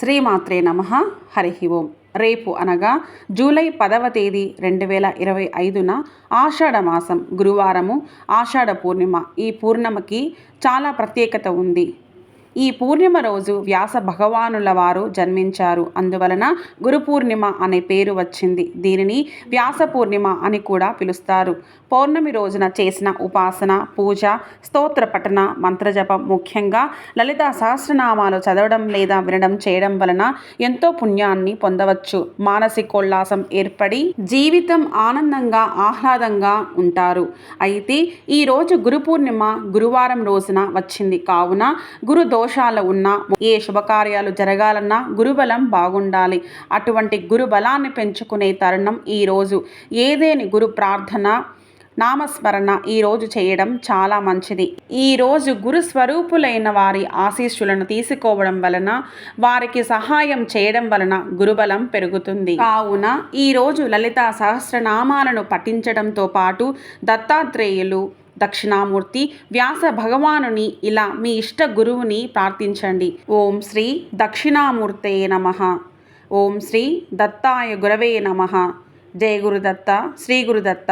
శ్రీమాత్రే నమః. హరి ఓం. రేపు అనగా జూలై 10వ తేదీ 2025న ఆషాఢ మాసం గురువారము, ఆషాఢ పూర్ణిమ. ఈ పూర్ణిమకి చాలా ప్రత్యేకత ఉంది. ఈ పూర్ణిమ రోజు వ్యాస భగవానుల వారు జన్మించారు. అందువలన గురు పూర్ణిమ అనే పేరు వచ్చింది. దీనిని వ్యాస పూర్ణిమ అని కూడా పిలుస్తారు. పౌర్ణమి రోజున చేసిన ఉపాసన, పూజ, స్తోత్ర పఠన, మంత్రజపం, ముఖ్యంగా లలితా సహస్రనామాలు చదవడం లేదా వినడం చేయడం వలన ఎంతో పుణ్యాన్ని పొందవచ్చు. మానసికోల్లాసం ఏర్పడి జీవితం ఆనందంగా, ఆహ్లాదంగా ఉంటారు. అయితే ఈరోజు గురు పూర్ణిమ గురువారం రోజున వచ్చింది కావున గురు దోషాలు ఉన్నా, ఏ శుభకార్యాలు జరగాలన్నా గురుబలం బాగుండాలి. అటువంటి గురు బలాన్ని పెంచుకునే తరుణం ఈరోజు. ఏదేని గురు ప్రార్థన, నామస్మరణ ఈరోజు చేయడం చాలా మంచిది. ఈరోజు గురు స్వరూపులైన వారి ఆశీస్సులను తీసుకోవడం వలన, వారికి సహాయం చేయడం వలన గురుబలం పెరుగుతుంది. కావున ఈరోజు లలితా సహస్రనామాలను పఠించడంతో పాటు దత్తాత్రేయులు, దక్షిణామూర్తి, వ్యాస భగవానుని ఇలా మీ ఇష్ట గురువుని ప్రార్థించండి. ఓం శ్రీ దక్షిణామూర్తయే నమః. ఓం శ్రీ దత్తాయ గురవే నమః. జయ గురుదత్త, శ్రీ గురుదత్త.